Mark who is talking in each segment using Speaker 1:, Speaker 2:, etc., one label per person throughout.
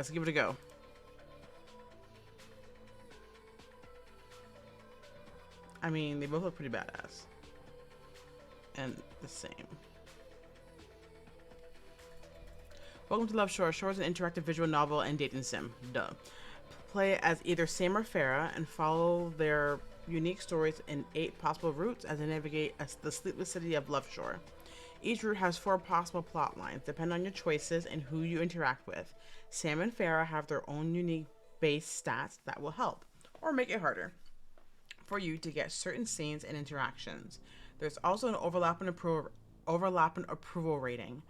Speaker 1: let's give it a go. I mean, they both look pretty badass. And the same. Welcome to Love Shore. Shore is an interactive visual novel and dating sim. Duh. Play as either Sam or Farah and follow their unique stories in 8 possible routes as they navigate the sleepless city of Love Shore. Each route has 4 possible plot lines, depending on your choices and who you interact with. Sam and Farah have their own unique base stats that will help, or make it harder, for you to get certain scenes and interactions. There's also an overlap and approval rating.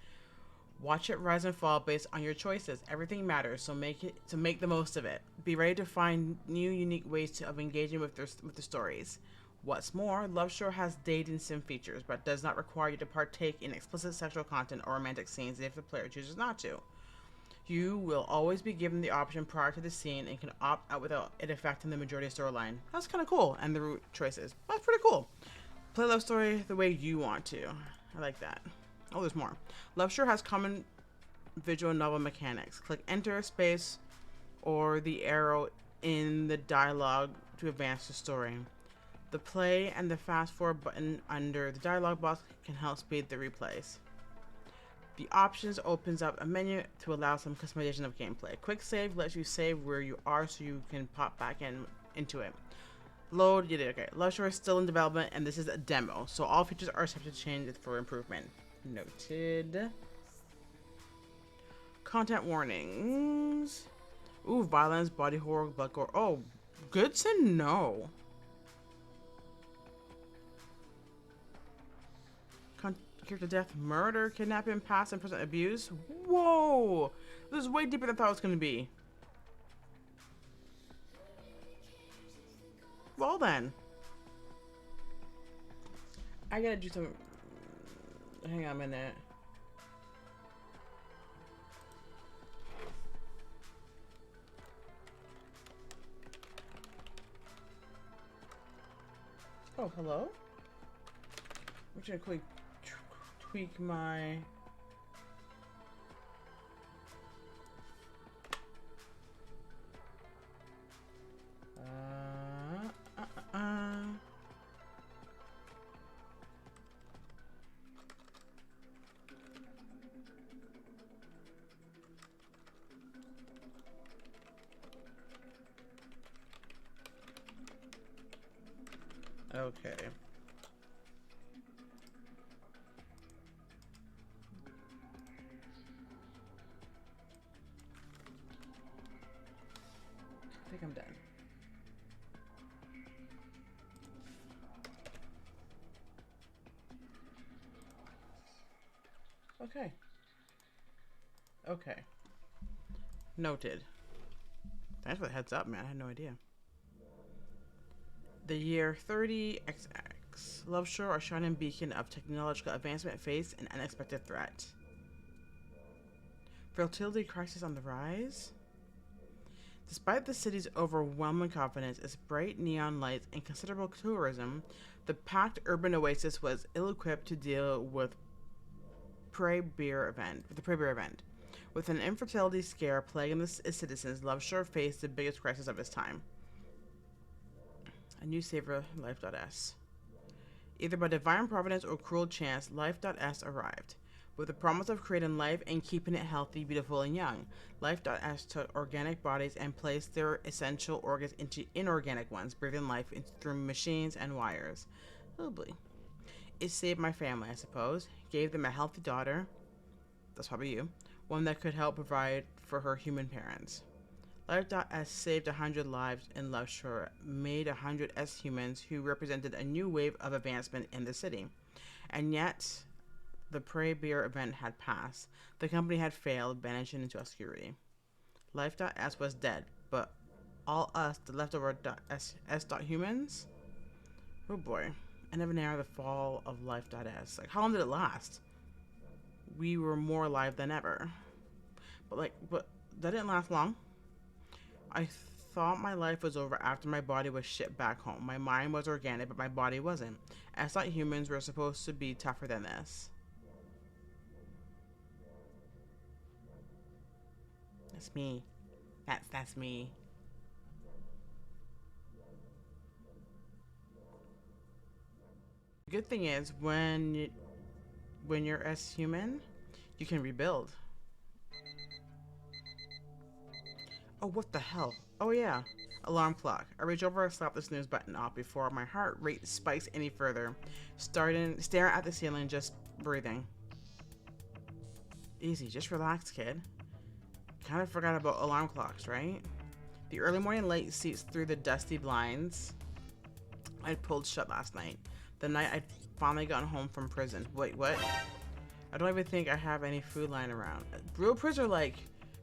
Speaker 1: Watch it rise and fall based on your choices. Everything matters, so make the most of it. Be ready to find new, unique ways of engaging with the stories. What's more, Love Shore has dating sim features, but does not require you to partake in explicit sexual content or romantic scenes if the player chooses not to. You will always be given the option prior to the scene and can opt out without it affecting the majority of storyline. That's kind of cool, and the route choices. That's pretty cool. Play love story the way you want to. I like that. Oh, there's more. Love Shore has common visual novel mechanics. Click enter, space, or the arrow in the dialogue to advance the story. The play and the fast forward button under the dialogue box can help speed the replays. The options opens up a menu to allow some customization of gameplay. Quick save lets you save where you are so you can pop back into it. Load, you did okay. Love Shore is still in development and this is a demo, so all features are subject to change for improvement. Noted. Content warnings. Ooh, violence, body horror, blood gore. Oh, good to know. Character death, murder, kidnapping, past and present abuse. Whoa! This is way deeper than I thought it was going to be. Well then. I gotta do some... Hang on a minute. Oh, hello? I'm just gonna quickly tweak my... Okay. I think I'm done. Okay. Okay. Noted. Thanks for the heads up, man. I had no idea. The year 30XX. Love Shore, a shining beacon of technological advancement, faced an unexpected threat. Fertility crisis on the rise? Despite the city's overwhelming confidence, its bright neon lights, and considerable tourism, the packed urban oasis was ill-equipped to deal with the Prey Beer event. With an infertility scare plaguing its citizens, Love Shore faced the biggest crisis of its time. A new savior, Life.S. Either by divine providence or cruel chance, Life.S arrived. With the promise of creating life and keeping it healthy, beautiful, and young, Life.S took organic bodies and placed their essential organs into inorganic ones, breathing life through machines and wires. Oh boy. It saved my family, I suppose. Gave them a healthy daughter. That's probably you. One that could help provide for her human parents. Life.S saved 100 lives in Love Shore, made 100 S-humans who represented a new wave of advancement in the city. And yet, the Prey Beer event had passed. The company had failed, vanishing into obscurity. Life.S was dead, but all us, the leftover S.humans? Oh boy. I never knew the fall of Life.S. Like, how long did it last? We were more alive than ever. But that didn't last long. I thought my life was over after my body was shipped back home. My mind was organic, but my body wasn't. I thought humans were supposed to be tougher than this. That's me. That's me. Good thing is when you're as human, you can rebuild. Oh, what the hell? Oh yeah. Alarm clock. I reach over and slap the snooze button off before my heart rate spikes any further. Staring at the ceiling, just breathing. Easy, just relax, kid. Kind of forgot about alarm clocks, right? The early morning light seeps through the dusty blinds I'd pulled shut last night. The night I'd finally gotten home from prison. Wait, what? I don't even think I have any food lying around. Real prison, like,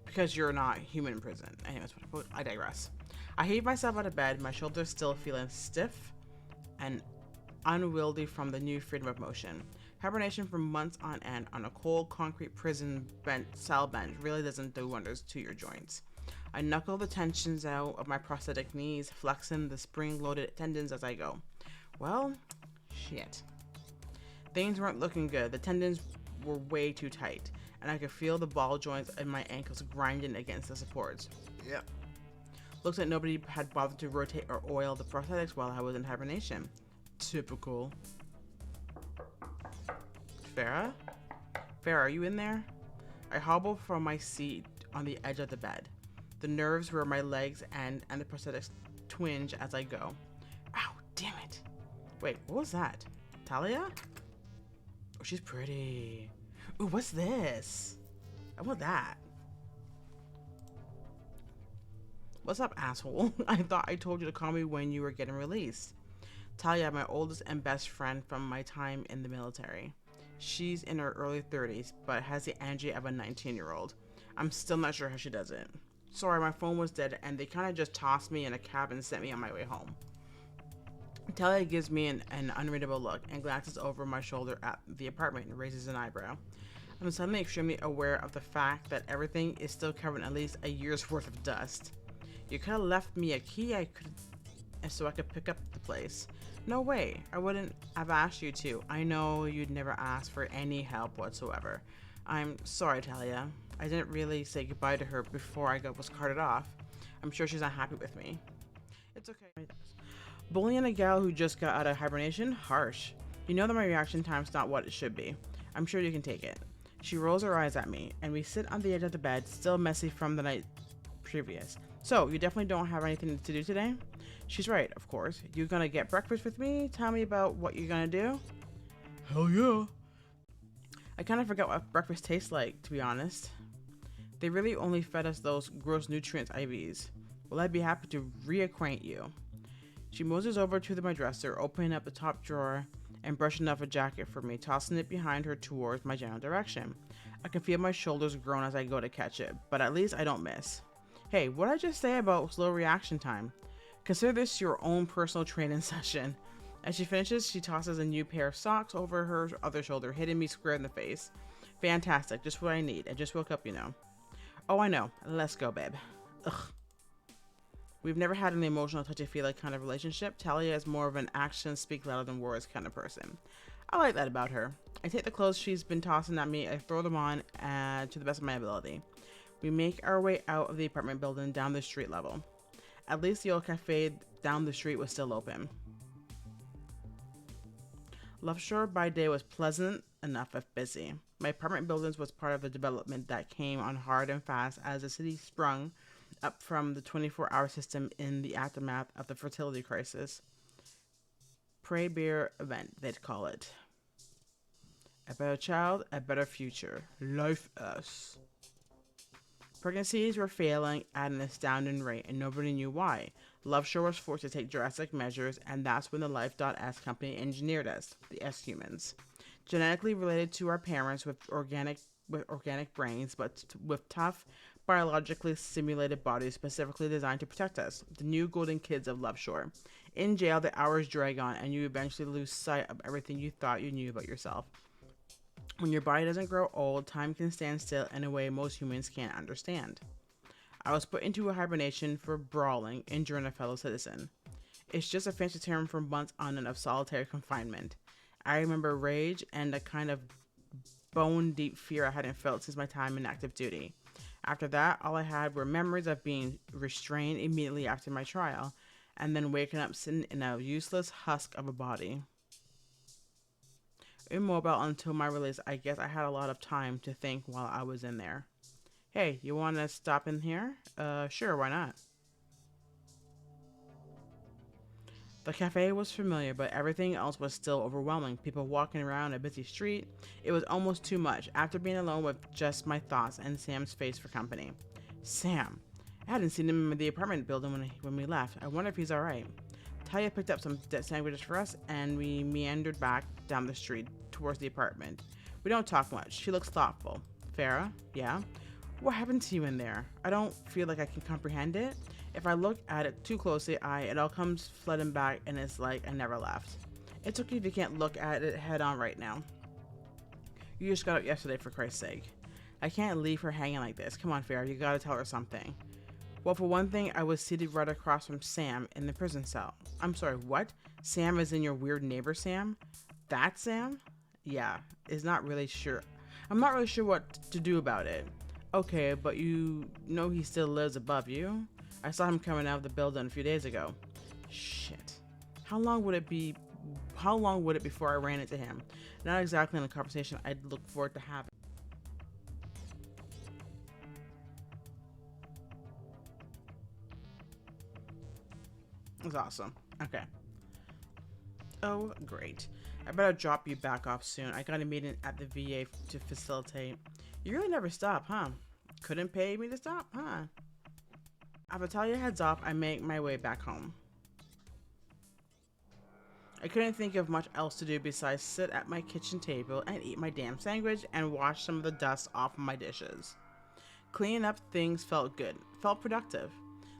Speaker 1: because you're not human in prison. Anyways, I digress. I heave myself out of bed, my shoulders still feeling stiff and unwieldy from the new freedom of motion. Hibernation for months on end on a cold concrete prison cell bench really doesn't do wonders to your joints. I knuckle the tensions out of my prosthetic knees, flexing the spring-loaded tendons as I go. Well, shit. Things weren't looking good. The tendons were way too tight, and I could feel the ball joints in my ankles grinding against the supports. Yep. Looks like nobody had bothered to rotate or oil the prosthetics while I was in hibernation. Typical. Farah? Farah, are you in there? I hobble from my seat on the edge of the bed. The nerves where my legs and the prosthetics twinge as I go. Ow, damn it. Wait, what was that? Talia? Oh, she's pretty. Ooh, what's this? I want that. What's up, asshole? I thought I told you to call me when you were getting released. Talia, my oldest and best friend from my time in the military. She's in her early 30s, but has the energy of a 19-year-old. I'm still not sure how she does it. Sorry, my phone was dead, and they kind of just tossed me in a cab and sent me on my way home. Talia gives me an unreadable look and glances over my shoulder at the apartment and raises an eyebrow. I'm suddenly extremely aware of the fact that everything is still covered in at least a year's worth of dust. You could have left me a key so I could pick up the place. No way, I wouldn't have asked you to. I know you'd never ask for any help whatsoever. I'm sorry, Talia. I didn't really say goodbye to her before I was carted off. I'm sure she's not happy with me. It's okay. Bullying a gal who just got out of hibernation? Harsh. You know that my reaction time's not what it should be. I'm sure you can take it. She rolls her eyes at me, and we sit on the edge of the bed, still messy from the night previous. So, you definitely don't have anything to do today? She's right, of course. You gonna get breakfast with me? Tell me about what you're gonna do? Hell yeah. I kind of forgot what breakfast tastes like, to be honest. They really only fed us those gross nutrients IVs. Well, I'd be happy to reacquaint you. She mosey's over to my dresser, opening up the top drawer and brushing off a jacket for me, tossing it behind her towards my general direction. I can feel my shoulders groan as I go to catch it, but at least I don't miss. Hey, what'd I just say about slow reaction time? Consider this your own personal training session. As she finishes, she tosses a new pair of socks over her other shoulder, hitting me square in the face. Fantastic, just what I need. I just woke up, you know. Oh, I know. Let's go, babe. Ugh. We've never had an emotional touchy-feely kind of relationship. Talia is more of an actions speak louder than words kind of person. I like that about her. I take the clothes she's been tossing at me, I throw them on to the best of my ability. We make our way out of the apartment building down the street level. At least the old cafe down the street was still open. Love Shore by day was pleasant enough if busy. My apartment buildings was part of the development that came on hard and fast as the city sprung up from the 24-hour system in the aftermath of the fertility crisis. Pray bear event, they'd call it. A better child, a better future. Life us. Pregnancies were failing at an astounding rate, and nobody knew why. Love Shore was forced to take drastic measures, and that's when the Life.S company engineered us, the S-humans. Genetically related to our parents with organic brains, but with tough, biologically simulated bodies specifically designed to protect us. The new golden kids of Love Shore. In jail, the hours drag on, and you eventually lose sight of everything you thought you knew about yourself. When your body doesn't grow old, time can stand still in a way most humans can't understand. I was put into a hibernation for brawling, injuring a fellow citizen. It's just a fancy term for months on end of solitary confinement. I remember rage and a kind of bone-deep fear I hadn't felt since my time in active duty. After that, all I had were memories of being restrained immediately after my trial, and then waking up sitting in a useless husk of a body. Immobile until my release, I guess I had a lot of time to think while I was in there. Hey, you want to stop in here? Sure, why not? The cafe was familiar, but everything else was still overwhelming. People walking around a busy street. It was almost too much after being alone with just my thoughts and Sam's face for company. Sam. I hadn't seen him in the apartment building when we left. I wonder if he's alright. Talia picked up some sandwiches for us, and we meandered back down the street towards the apartment. We don't talk much. She looks thoughtful. Farah? Yeah? What happened to you in there? I don't feel like I can comprehend it. If I look at it too closely, it all comes flooding back, and it's like I never left. It's okay if you can't look at it head on right now. You just got up yesterday, for Christ's sake. I can't leave her hanging like this. Come on, Farah, you gotta tell her something. Well, for one thing, I was seated right across from Sam in the prison cell. I'm sorry, what? Sam is in your weird neighbor, Sam? That Sam? Yeah, is not really sure. I'm not really sure what to do about it. Okay, but you know he still lives above you? I saw him coming out of the building a few days ago. Shit. How long would it before I ran into him? Not exactly in a conversation I'd look forward to having. That's awesome. Okay. Oh, great. I better drop you back off soon. I got a meeting at the VA to facilitate. You really never stop, huh? Couldn't pay me to stop, huh? After Talia heads off, I make my way back home. I couldn't think of much else to do besides sit at my kitchen table and eat my damn sandwich and wash some of the dust off of my dishes. Cleaning up things felt good, felt productive.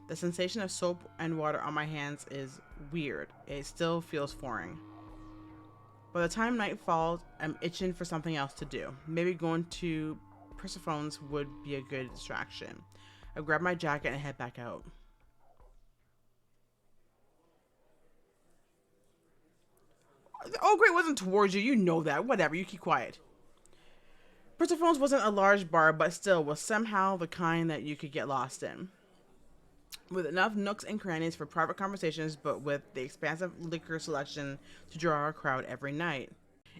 Speaker 1: The sensation of soap and water on my hands is weird. It still feels foreign. By the time night falls, I'm itching for something else to do. Maybe going to Persephone's would be a good distraction. I grab my jacket and head back out. Oh, great, wasn't towards you. You know that. Whatever, you keep quiet. Persephone's wasn't a large bar, but still was somehow the kind that you could get lost in. With enough nooks and crannies for private conversations, but with the expansive liquor selection to draw a crowd every night.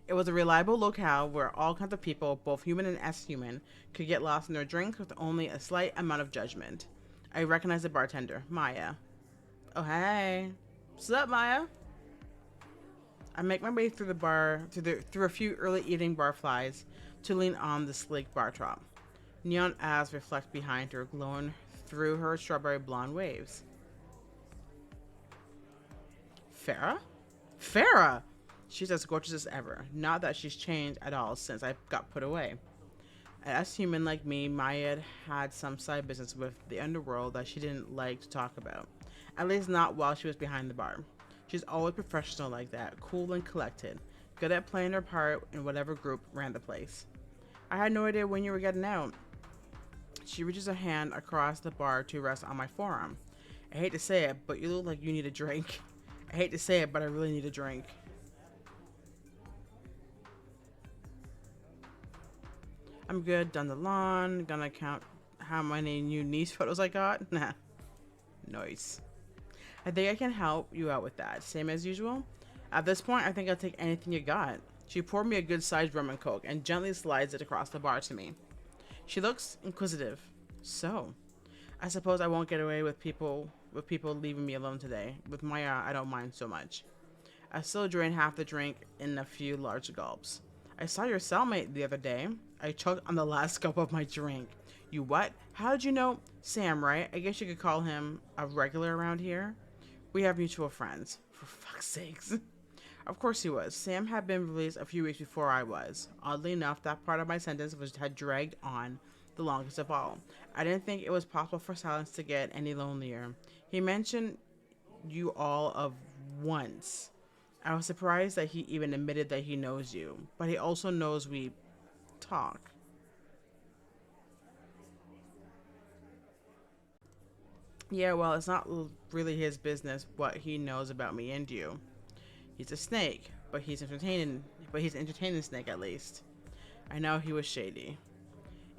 Speaker 1: It was a reliable locale where all kinds of people, both human and as-human, could get lost in their drinks with only a slight amount of judgment. I recognized the bartender, Maya. Oh, hey. What's up, Maya? I make my way through the bar, through a few early evening barflies to lean on the sleek bar top. Neon eyes reflect behind her, glowing through her strawberry blonde waves. Farah? Farah! She's as gorgeous as ever. Not that she's changed at all since I got put away. As human like me, Maya had some side business with the underworld that she didn't like to talk about. At least not while she was behind the bar. She's always professional like that, cool and collected, good at playing her part in whatever group ran the place. I had no idea when you were getting out. She reaches a hand across the bar to rest on my forearm. I hate to say it, but you look like you need a drink. I hate to say it, but I really need a drink. I'm good, done the lawn, gonna count how many new niece photos I got. Nah. Nice. I think I can help you out with that. Same as usual? At this point, I think I'll take anything you got. She poured me a good-sized rum and coke and gently slides it across the bar to me. She looks inquisitive. So, I suppose I won't get away with people leaving me alone today. With Maya, I don't mind so much. I still drained half the drink in a few large gulps. I saw your cellmate the other day. I choked on the last gulp of my drink. You what? How did you know? Sam, right? I guess you could call him a regular around here. We have mutual friends. For fuck's sakes. Of course he was. Sam had been released a few weeks before I was. Oddly enough, that part of my sentence had dragged on the longest of all. I didn't think it was possible for silence to get any lonelier. He mentioned you all of once. I was surprised that he even admitted that he knows you, but he also knows we talk. Yeah, well, it's not really his business what he knows about me and you. He's a snake, but he's an entertaining snake at least. I know he was shady.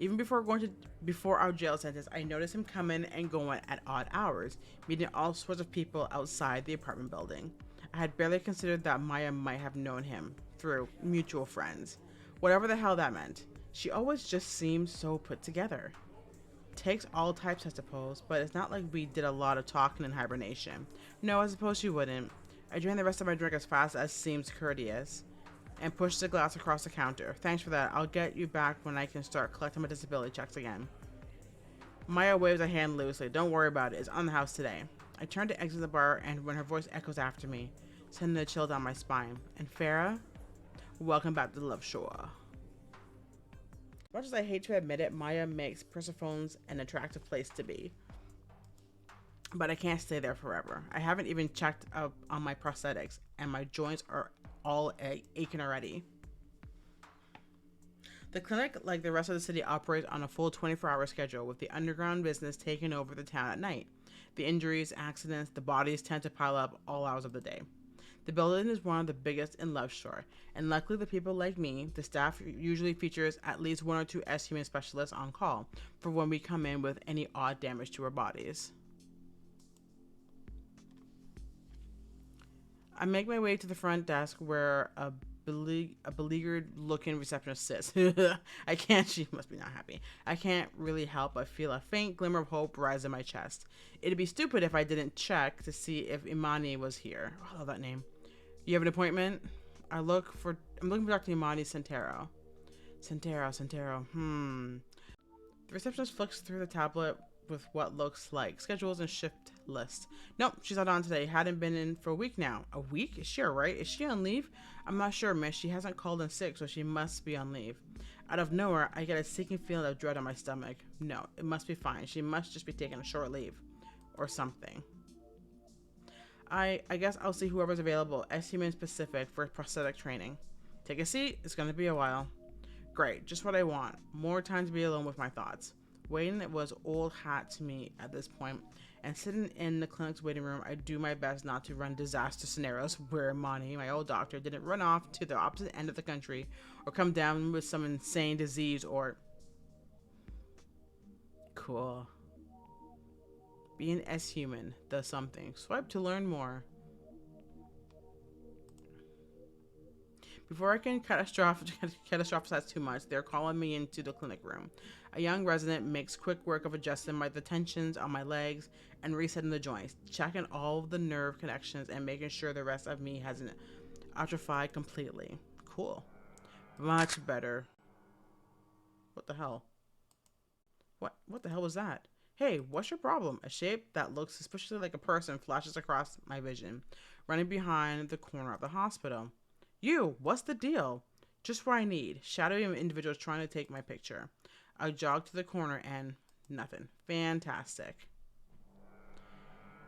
Speaker 1: Even before our jail sentence, I noticed him coming and going at odd hours, meeting all sorts of people outside the apartment building. I had barely considered that Maya might have known him through mutual friends. Whatever the hell that meant. She always just seemed so put together. Takes all types, I suppose, but it's not like we did a lot of talking in hibernation. No, I suppose you wouldn't. I drank the rest of my drink as fast as seems courteous and pushed the glass across the counter. Thanks for that. I'll get you back when I can start collecting my disability checks again. Maya waves a hand loosely. Don't worry about it. It's on the house today. I turn to exit the bar, and when her voice echoes after me, sending a chill down my spine. And Farah, welcome back to Love Shore. Much as I hate to admit it, Maya makes Persephone's an attractive place to be. But I can't stay there forever. I haven't even checked up on my prosthetics, and my joints are all aching already. The clinic, like the rest of the city, operates on a full 24-hour schedule, with the underground business taking over the town at night. The injuries, accidents, the bodies tend to pile up all hours of the day. The building is one of the biggest in Love Shore, and luckily the people like me, the staff usually features at least 1 or 2 S-Human specialists on call for when we come in with any odd damage to our bodies. I make my way to the front desk where a beleaguered-looking receptionist sits. I can't, she must be not happy. I can't really help but feel a faint glimmer of hope rise in my chest. It'd be stupid if I didn't check to see if Imani was here. Oh, I love that name. You have an appointment? I'm looking for Dr. Imani Santero. Santero. The receptionist flicks through the tablet with what looks like schedules and shift lists. Nope, she's not on today. Hadn't been in for a week now. A week? Is she alright? Is she on leave? I'm not sure, miss. She hasn't called in sick, so she must be on leave. Out of nowhere, I get a sinking feeling of dread on my stomach. No, it must be fine. She must just be taking a short leave. Or something. I guess I'll see whoever's available. S-Human specific for prosthetic training. Take a seat. It's gonna be a while. Great. Just what I want. More time to be alone with my thoughts. Waiting was old hat to me at this point, and sitting in the clinic's waiting room, I do my best not to run disaster scenarios where Monty, my old doctor, didn't run off to the opposite end of the country or come down with some insane disease or... Cool. Being S-Human does something. Swipe to learn more. Before I can catastrophize too much, they're calling me into the clinic room. A young resident makes quick work of adjusting the tensions on my legs and resetting the joints, checking all of the nerve connections and making sure the rest of me hasn't atrophied completely. Cool. Much better. What the hell? What the hell was that? Hey, what's your problem? A shape that looks suspiciously like a person flashes across my vision, running behind the corner of the hospital. You, what's the deal? Just what I need. Shadowy individuals trying to take my picture. I jog to the corner and nothing. Fantastic.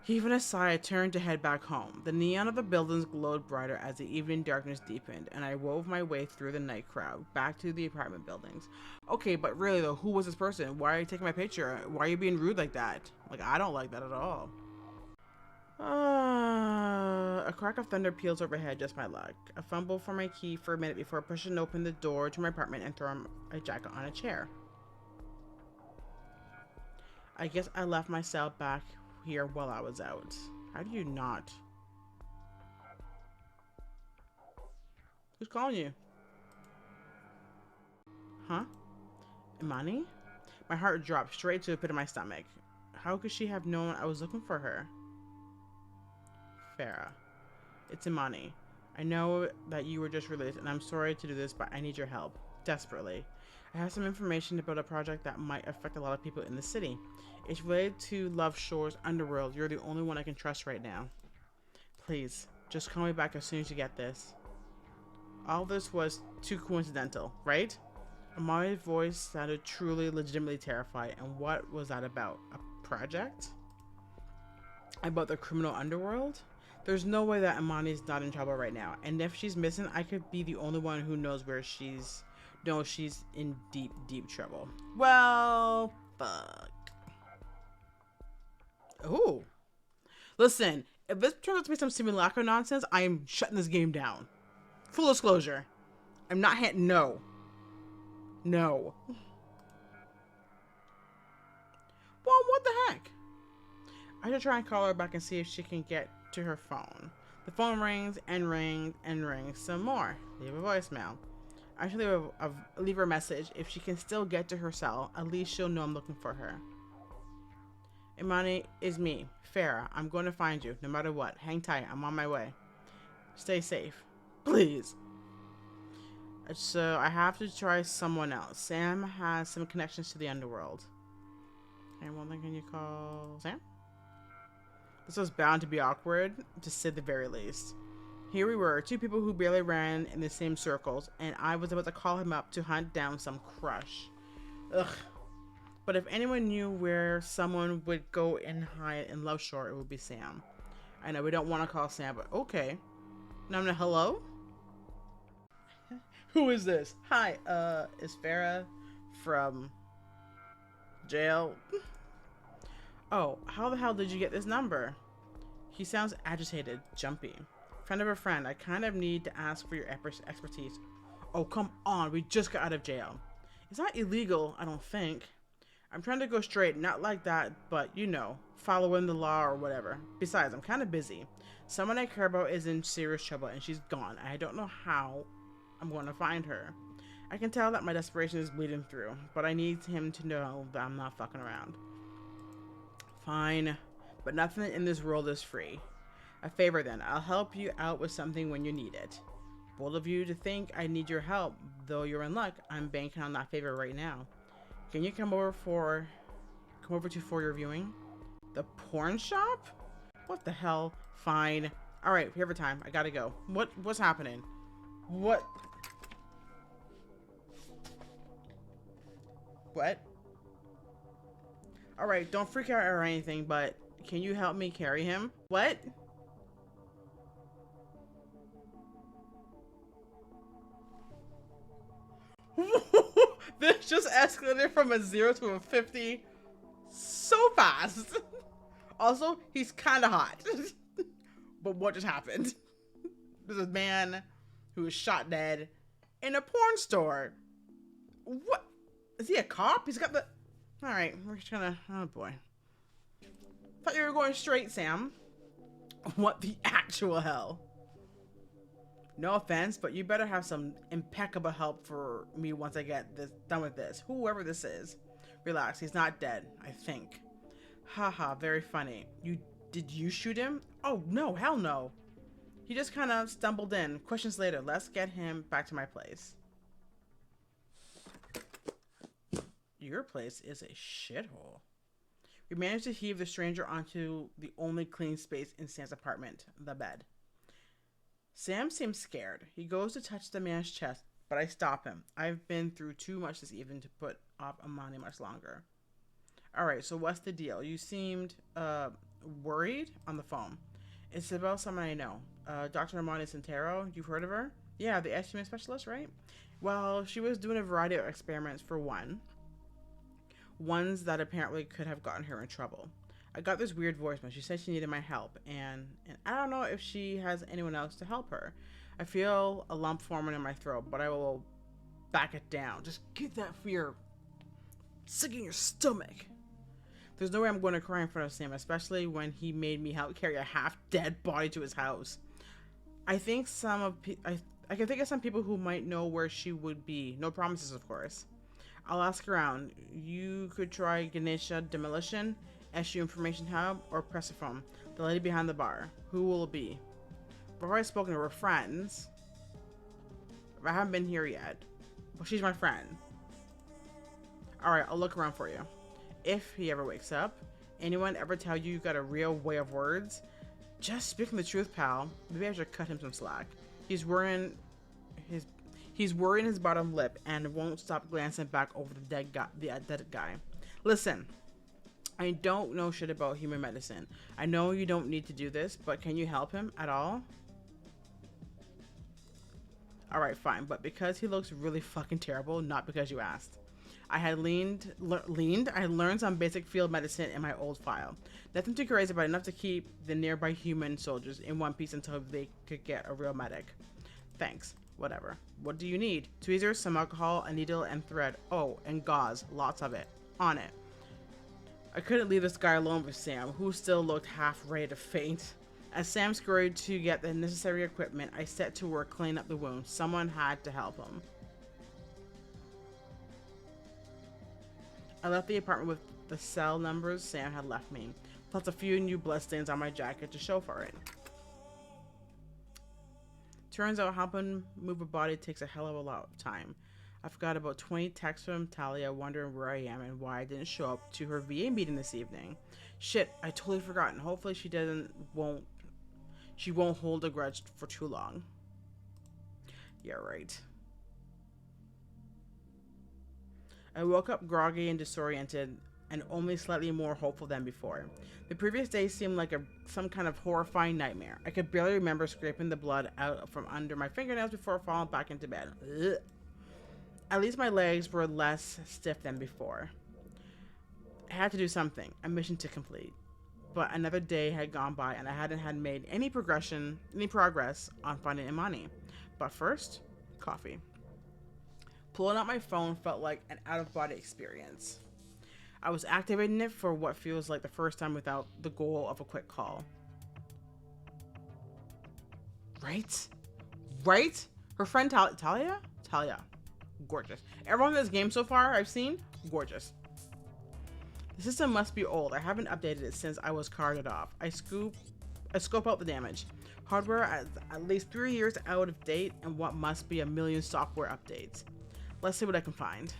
Speaker 1: Heaving a sigh, I turned to head back home. The neon of the buildings glowed brighter as the evening darkness deepened, and I wove my way through the night crowd back to the apartment buildings. Okay, but really though, who was this person? Why are you taking my picture? Why are you being rude like that? Like, I don't like that at all. A crack of thunder peals overhead, just my luck. I fumble for my key for a minute before pushing open the door to my apartment and throwing my jacket on a chair. I guess I left myself back here while I was out. How do you not? Who's calling you? Huh? Imani? My heart dropped straight to the pit of my stomach. How could she have known I was looking for her? Farah. It's Imani. I know that you were just released, and I'm sorry to do this, but I need your help. Desperately. I have some information about a project that might affect a lot of people in the city. It's related to Love Shore's underworld. You're the only one I can trust right now. Please, just call me back as soon as you get this. All this was too coincidental, right? Amari's voice sounded truly, legitimately terrified. And what was that about? A project? About the criminal underworld? There's no way that Imani's not in trouble right now. And if she's missing, I could be the only one who knows where she's... No, she's in deep, deep trouble. Well, fuck. Ooh. Listen, if this turns out to be some simulacra nonsense, I am shutting this game down. Full disclosure. I'm not no. No. What the heck? I should try and call her back and see if she can get to her phone. The phone rings and rings and rings some more. Leave a voicemail. I should leave her a message. If she can still get to her cell, at least she'll know I'm looking for her. Imani, is me, Farah. I'm going to find you, no matter what. Hang tight. I'm on my way. Stay safe. Please. So I have to try someone else. Sam has some connections to the underworld. Okay, well then can you call Sam? This was bound to be awkward, to say the very least. Here we were, two people who barely ran in the same circles, and I was about to call him up to hunt down some crush. Ugh. But if anyone knew where someone would go and hide in Love Shore, it would be Sam. I know we don't want to call Sam, but okay. Now, hello? Who is this? Hi, is Farah from jail? Oh, how the hell did you get this number? He sounds agitated, jumpy. Friend of a friend, I kind of need to ask for your expertise. Oh, come on, we just got out of jail. It's not illegal, I don't think. I'm trying to go straight, not like that, but you know, following the law or whatever. Besides, I'm kind of busy. Someone I care about is in serious trouble and she's gone. I don't know how I'm going to find her. I can tell that my desperation is bleeding through, but I need him to know that I'm not fucking around. Fine, but nothing in this world is free. A favor then, I'll help you out with something when you need it. Bold of you to think I need your help, though you're in luck. I'm banking on that favor right now. Can you come over for your viewing? The porn shop? What the hell? Fine. All right, we have time. I gotta go. What's happening? What? All right, don't freak out or anything, but can you help me carry him? What? This just escalated from a 0 to a 50 so fast. Also, he's kind of hot. But what just happened? There's a man who was shot dead in a porn store. What? Is he a cop? He's got the... Alright, we're just gonna... Oh boy. Thought you were going straight, Sam. What the actual hell? No offense, but you better have some impeccable help for me once I get this done with this. Whoever this is. Relax, he's not dead, I think. Haha, very funny. Did you shoot him? Oh, no, hell no. He just kind of stumbled in. Questions later. Let's get him back to my place. Your place is a shithole. We managed to heave the stranger onto the only clean space in Sam's apartment, the bed. Sam seems scared. He goes to touch the man's chest, but I stop him. I've been through too much this evening to put off Amani much longer. Alright, so what's the deal? You seemed worried on the phone. It's about someone I know. Dr. Amani Santero, you've heard of her? Yeah, the estimate specialist, right? Well, she was doing a variety of experiments for ones that apparently could have gotten her in trouble. I got this weird voicemail. She said she needed my help, and I don't know if she has anyone else to help her. I feel a lump forming in my throat, but I will back it down. Just get that fear sick in your stomach. There's no way I'm going to cry in front of Sam, especially when he made me help carry a half-dead body to his house. I think I can think of some people who might know where she would be. No promises, of course. I'll ask around. You could try Ganesha Demolition, SU Information Hub, or Pressiphone, the lady behind the bar. Who will it be? I've already spoken to her friends. I haven't been here yet, but she's my friend. Alright, I'll look around for you. If he ever wakes up, anyone ever tell you got a real way of words? Just speaking the truth, pal. Maybe I should cut him some slack. He's worrying his bottom lip and won't stop glancing back over the dead guy. Listen, I don't know shit about human medicine. I know you don't need to do this, but can you help him at all? Alright, fine, but because he looks really fucking terrible, not because you asked. I had learned some basic field medicine in my old file. Nothing too crazy, but enough to keep the nearby human soldiers in one piece until they could get a real medic. Thanks. Whatever. What do you need? Tweezers, some alcohol, a needle, and thread. Oh, and gauze. Lots of it. On it. I couldn't leave this guy alone with Sam, who still looked half ready to faint. As Sam scurried to get the necessary equipment, I set to work cleaning up the wound. Someone had to help him. I left the apartment with the cell numbers Sam had left me, plus a few new bloodstains on my jacket to show for it. Turns out helping move a body takes a hell of a lot of time. I've got about 20 texts from Talia wondering where I am and why I didn't show up to her VA meeting this evening. Shit, I totally forgotten. Hopefully she won't hold a grudge for too long. Yeah, right. I woke up groggy and disoriented and only slightly more hopeful than before. The previous day seemed like some kind of horrifying nightmare. I could barely remember scraping the blood out from under my fingernails before falling back into bed. Ugh. At least my legs were less stiff than before. I had to do something, a mission to complete. But another day had gone by and I hadn't made any progress on finding Imani. But first, coffee. Pulling out my phone felt like an out-of-body experience. I was activating it for what feels like the first time without the goal of a quick call. Right? Right? Her friend Talia? Talia. Gorgeous. Everyone in this game so far I've seen, gorgeous. The system must be old. I haven't updated it since I was carted off. I scope out the damage. Hardware at least 3 years out of date and what must be a million software updates. Let's see what I can find.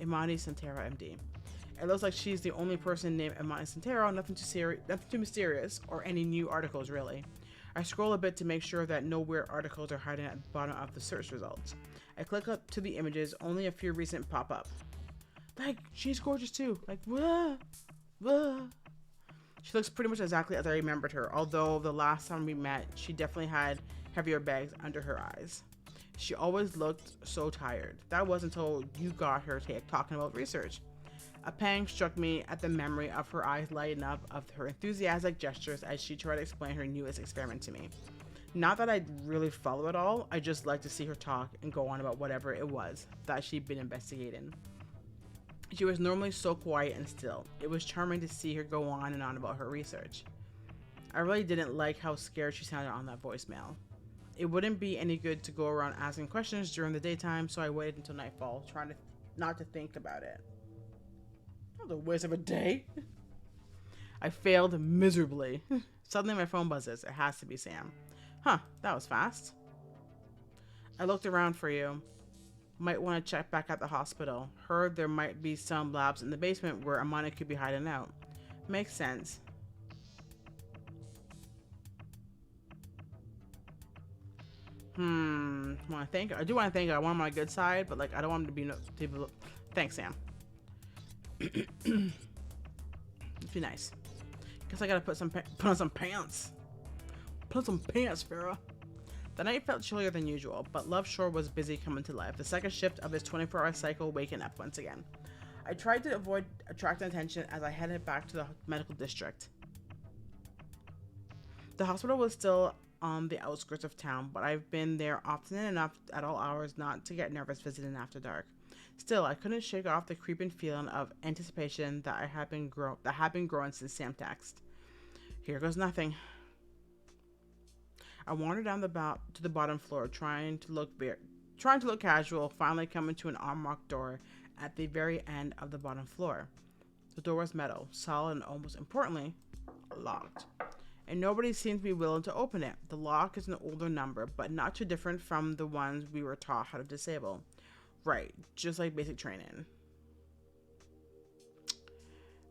Speaker 1: Imani Santero, MD. It looks like she's the only person named Imani Santero, nothing too mysterious, or any new articles really. I scroll a bit to make sure that no weird articles are hiding at the bottom of the search results. I click up to the images, only a few recent pop up. Like, she's gorgeous too. Like, wah, wah. She looks pretty much exactly as I remembered her, although the last time we met, she definitely had heavier bags under her eyes. She always looked so tired. That was until you got her talking about research. A pang struck me at the memory of her eyes lighting up, of her enthusiastic gestures as she tried to explain her newest experiment to me. Not that I really follow it all, I just like to see her talk and go on about whatever it was that she'd been investigating. She was normally so quiet and still. It was charming to see her go on and on about her research. I really didn't like how scared she sounded on that voicemail. It wouldn't be any good to go around asking questions during the daytime, so I waited until nightfall, trying not to think about it. Not the waste of a day. I failed miserably. Suddenly my phone buzzes. It has to be Sam. Huh, that was fast. I looked around for you. Might want to check back at the hospital. Heard there might be some labs in the basement where Imani could be hiding out. Makes sense. I do want to thank her. I want him on my good side, but like I don't want him to be Thanks, Sam. It'd be nice. Guess I gotta put on some pants. Put on some pants, Farrah. The night felt chillier than usual, but Love Shore was busy coming to life. The second shift of his 24-hour cycle waking up once again. I tried to avoid attracting attention as I headed back to the medical district. The hospital was still on the outskirts of town, but I've been there often enough at all hours not to get nervous visiting after dark. Still, I couldn't shake off the creeping feeling of anticipation that had been growing since Sam texted. Here goes nothing. I wandered down to the bottom floor, trying to look casual, finally coming to an unlocked door at the very end of the bottom floor. The door was metal, solid, and almost importantly, locked. And nobody seemed to be willing to open it. The lock is an older number, but not too different from the ones we were taught how to disable. Right, just like basic training.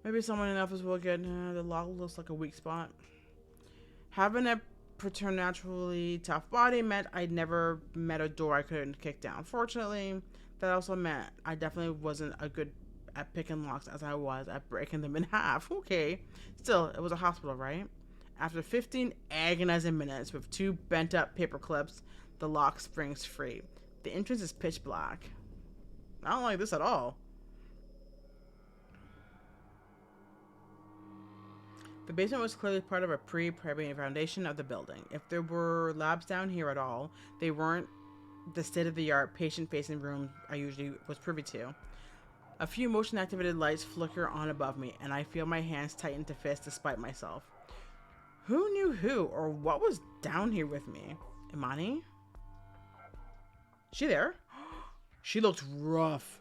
Speaker 1: Maybe someone in the office will get the lock looks like a weak spot. Having a preternaturally tough body meant I'd never met a door I couldn't kick down. Fortunately, that also meant I definitely wasn't as good at picking locks as I was at breaking them in half. Okay, still, it was a hospital, right? After 15 agonizing minutes with 2 bent up paper clips, the lock springs free. The entrance is pitch black. I don't like this at all. The basement was clearly part of a pre-primary foundation of the building. If there were labs down here at all, they weren't the state-of-the-art patient-facing room I usually was privy to. A few motion-activated lights flicker on above me, and I feel my hands tighten to fists despite myself. Who knew who or what was down here with me? Imani? She there? She looks rough.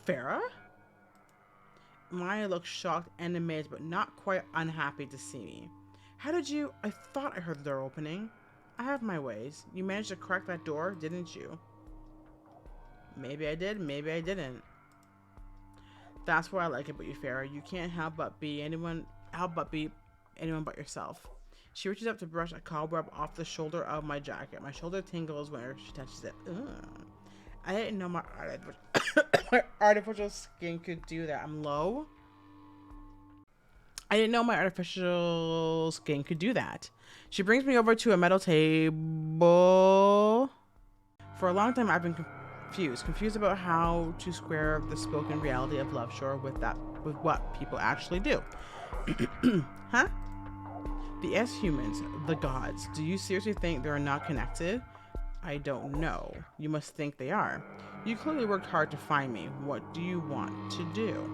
Speaker 1: Farah? Maya looked shocked and amazed, but not quite unhappy to see me. How did you? I thought I heard the door opening. I have my ways. You managed to crack that door, didn't you? Maybe I did, maybe I didn't. That's what I like about you, Farah. You can't help but be anyone but yourself. She reaches up to brush a cobweb off the shoulder of my jacket. My shoulder tingles when she touches it. Ugh. I didn't know my artificial skin could do that. I'm low. I didn't know my artificial skin could do that. She brings me over to a metal table. For a long time, I've been confused about how to square the spoken reality of Love Shore with what people actually do. Huh? The S-humans, the gods. Do you seriously think they're not connected? I don't know. You must think they are. You clearly worked hard to find me. What do you want to do?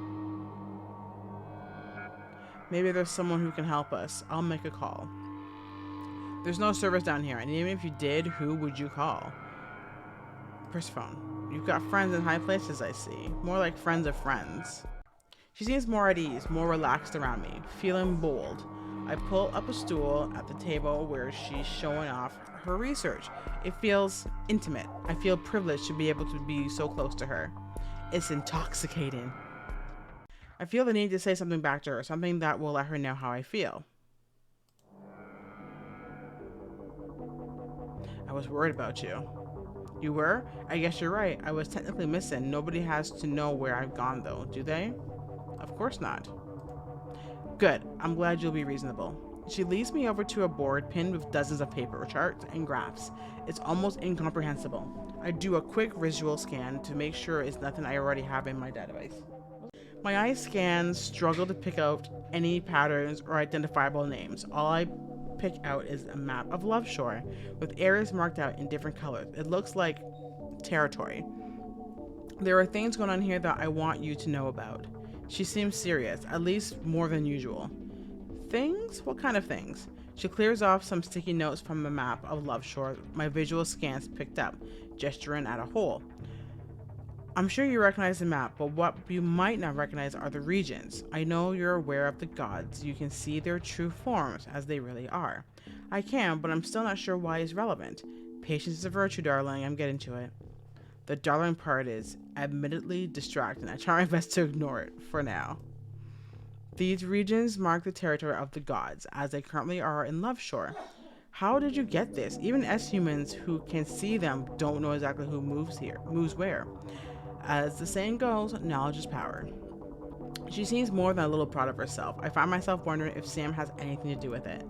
Speaker 1: Maybe there's someone who can help us. I'll make a call. There's no service down here, and even if you did, who would you call? Persephone. You've got friends in high places, I see. More like friends of friends. She seems more at ease, more relaxed around me, feeling bold. I pull up a stool at the table where she's showing off her research. It feels intimate. I feel privileged to be able to be so close to her. It's intoxicating. I feel the need to say something back to her, something that will let her know how I feel. I was worried about you. You were? I guess you're right. I was technically missing. Nobody has to know where I've gone, though, do they? Of course not. Good. I'm glad you'll be reasonable. She leads me over to a board pinned with dozens of paper, charts, and graphs. It's almost incomprehensible. I do a quick visual scan to make sure it's nothing I already have in my database. My eye scans struggle to pick out any patterns or identifiable names. All I pick out is a map of Love Shore with areas marked out in different colors. It looks like territory. There are things going on here that I want you to know about. She seems serious, at least more than usual. Things? What kind of things? She clears off some sticky notes from the map of Love Shore my visual scans picked up, gesturing at a hole. I'm sure you recognize the map, but what you might not recognize are the regions. I know you're aware of the gods. You can see their true forms as they really are. I can, but I'm still not sure why it's relevant. Patience is a virtue, darling. I'm getting to it. The darling part is admittedly distracting. I try my best to ignore it for now. These regions mark the territory of the gods, as they currently are in Love Shore. How did you get this? Even S-humans who can see them don't know exactly who moves where. As the saying goes, knowledge is power. She seems more than a little proud of herself. I find myself wondering if Sam has anything to do with it.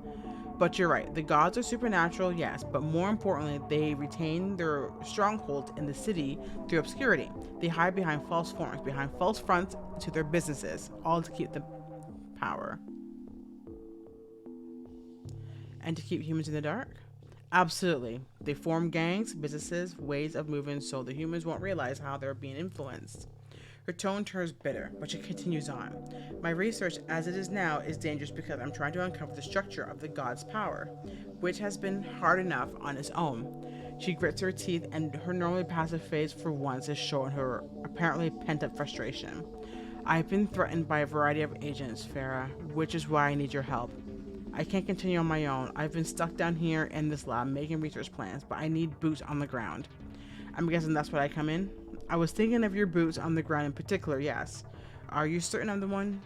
Speaker 1: But you're right, the gods are supernatural, yes, but more importantly, they retain their stronghold in the city through obscurity. They hide behind false forms, behind false fronts to their businesses, all to keep the power. And to keep humans in the dark? Absolutely. They form gangs, businesses, ways of moving so the humans won't realize how they're being influenced. Her tone turns bitter, but she continues on. My research, as it is now, is dangerous because I'm trying to uncover the structure of the god's power, which has been hard enough on its own. She grits her teeth, and her normally passive face for once is showing her apparently pent-up frustration. I've been threatened by a variety of agents, Farah, which is why I need your help. I can't continue on my own. I've been stuck down here in this lab making research plans, but I need boots on the ground. I'm guessing that's where I come in? I was thinking of your boots on the ground in particular, yes. Are you certain I'm the one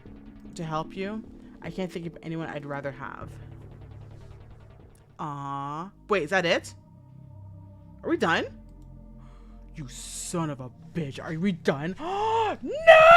Speaker 1: to help you? I can't think of anyone I'd rather have. Aww. Wait, is that it? Are we done? You son of a bitch. Are we done? No!